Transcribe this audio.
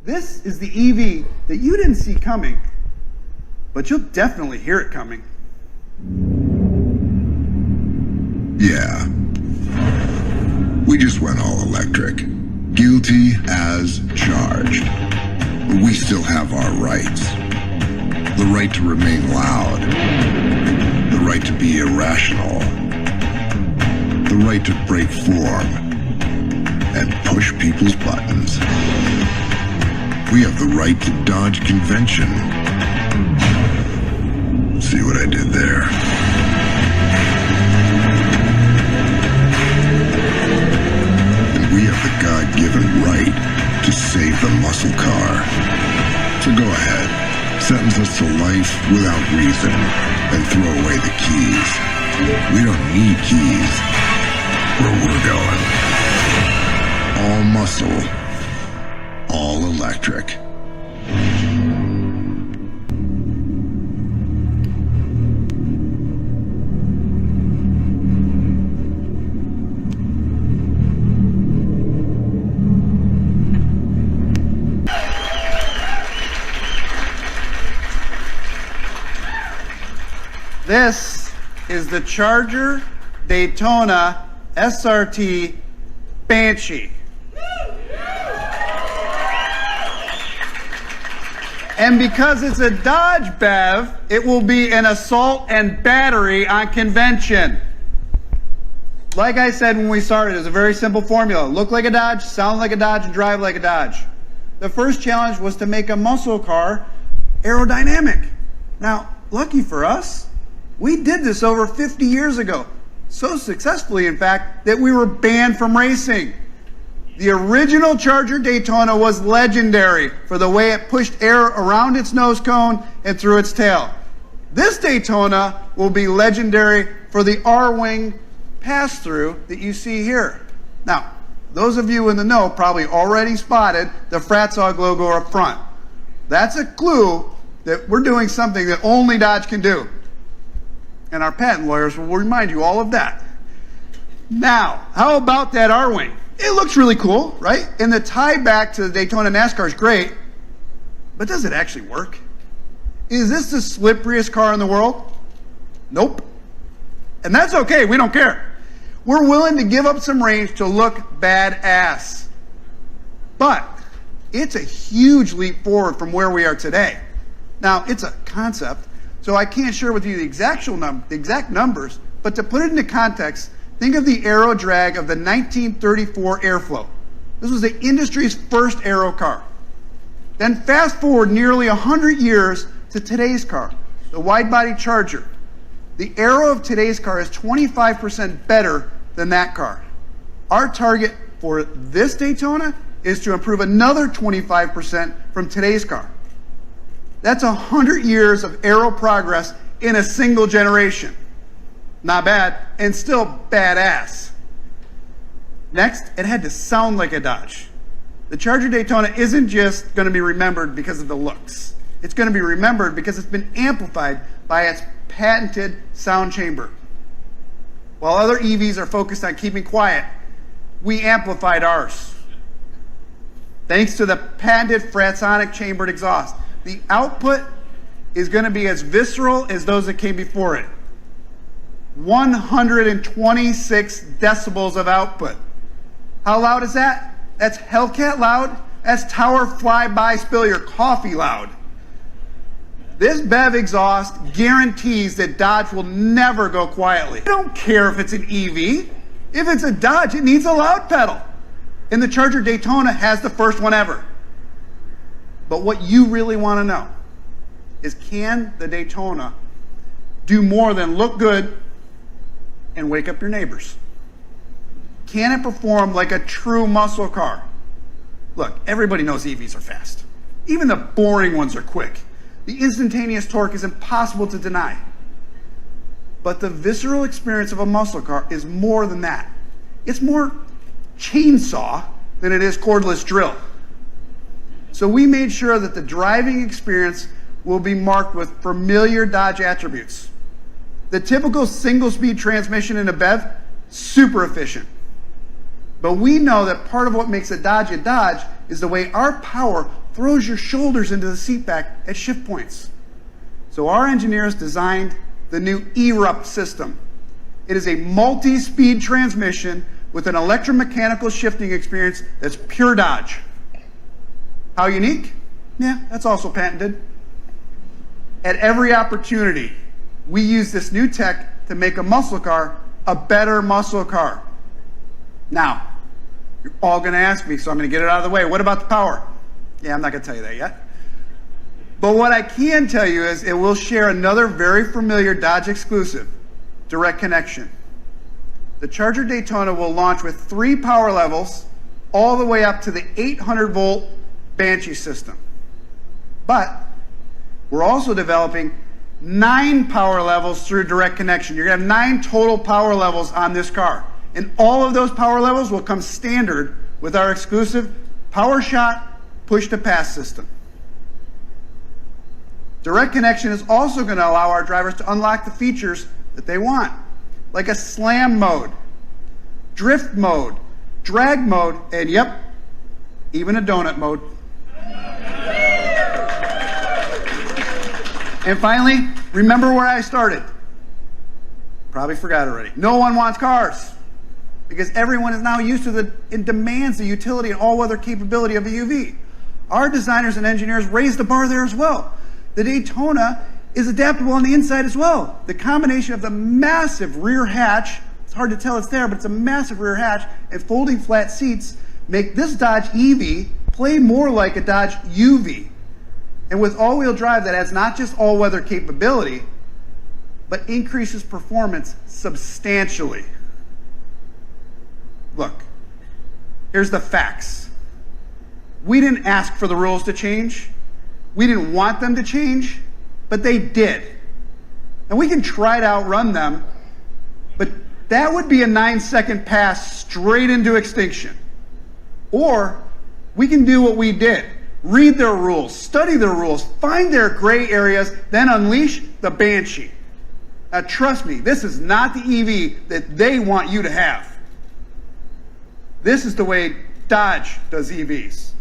This is the EV that you didn't see coming, but you'll definitely hear it coming. Yeah. We just went all electric. Guilty as charged. But we still have our rights. The right to remain loud. The right to be irrational. The right to break form and push people's buttons. We have the right to dodge convention. See what I did there? And we have the God-given right to save the muscle car. So go ahead, sentence us to life without reason, and throw away the keys. We don't need keys where we're going. All muscle, all electric. This is the Charger Daytona SRT Banshee. And because it's a Dodge BEV, it will be an assault and battery on convention. Like I said when we started, it's a very simple formula. Look like a Dodge, sound like a Dodge, and drive like a Dodge. The first challenge was to make a muscle car aerodynamic. Now, lucky for us, we did this over 50 years ago. So successfully, in fact, that we were banned from racing. The original Charger Daytona was legendary for the way it pushed air around its nose cone and through its tail. This Daytona will be legendary for the R-wing pass-through that you see here. Now, those of you in the know probably already spotted the Fratzog logo up front. That's a clue that we're doing something that only Dodge can do. And our patent lawyers will remind you all of that. Now, how about that R-wing? It looks really cool, right? And the tie back to the Daytona NASCAR is great, but does it actually work? Is this the slipperiest car in the world? Nope. And that's okay, we don't care. We're willing to give up some range to look badass. But it's a huge leap forward from where we are today. Now, it's a concept, so I can't share with you the exact numbers, but to put it into context, think of the aero drag of the 1934 Airflow. This was the industry's first aero car. Then fast forward nearly 100 years to today's car, the wide-body Charger. The aero of today's car is 25% better than that car. Our target for this Daytona is to improve another 25% from today's car. That's 100 years of aero progress in a single generation. Not bad, and still badass. Next, it had to sound like a Dodge. The Charger Daytona isn't just going to be remembered because of the looks. It's going to be remembered because it's been amplified by its patented sound chamber. While other EVs are focused on keeping quiet, we amplified ours. Thanks to the patented Fratzonic chambered exhaust, the output is going to be as visceral as those that came before it. 126 decibels of output. How loud is that? That's Hellcat loud. That's Tower Fly-By Spill Your Coffee loud. This BEV exhaust guarantees that Dodge will never go quietly. I don't care if it's an EV. If it's a Dodge, it needs a loud pedal. And the Charger Daytona has the first one ever. But what you really want to know is, can the Daytona do more than look good and wake up your neighbors? Can it perform like a true muscle car? Look, everybody knows EVs are fast. Even the boring ones are quick. The instantaneous torque is impossible to deny. But the visceral experience of a muscle car is more than that. It's more chainsaw than it is cordless drill. So we made sure that the driving experience will be marked with familiar Dodge attributes. The typical single-speed transmission in a BEV, super efficient. But we know that part of what makes a Dodge is the way our power throws your shoulders into the seat back at shift points. So our engineers designed the new ERUP system. It is a multi-speed transmission with an electromechanical shifting experience that's pure Dodge. How unique? Yeah, that's also patented. At every opportunity, we use this new tech to make a muscle car a better muscle car. Now, you're all going to ask me, so I'm going to get it out of the way. What about the power? Yeah, I'm not going to tell you that yet. But what I can tell you is it will share another very familiar Dodge exclusive, direct connection. The Charger Daytona will launch with 3 power levels all the way up to the 800-volt Banshee system. But we're also developing 9 power levels through direct connection. You're going to have 9 total power levels on this car. And all of those power levels will come standard with our exclusive Power Shot push-to-pass system. Direct connection is also going to allow our drivers to unlock the features that they want, like a slam mode, drift mode, drag mode, and yep, even a donut mode. And finally, remember where I started. Probably forgot already. No one wants cars because everyone is now used to it demands the utility and all-weather capability of a UV. Our designers and engineers raised the bar there as well. The Daytona is adaptable on the inside as well. The combination of the massive rear hatch, it's hard to tell it's there, but it's a massive rear hatch, and folding flat seats make this Dodge EV play more like a Dodge UV. And with all-wheel drive, that adds not just all-weather capability, but increases performance substantially. Look, here's the facts. We didn't ask for the rules to change. We didn't want them to change, but they did. And we can try to outrun them, but that would be a 9-second pass straight into extinction. Or we can do what we did. Read their rules, study their rules, find their gray areas, then unleash the Banshee. Now trust me, this is not the EV that they want you to have. This is the way Dodge does EVs.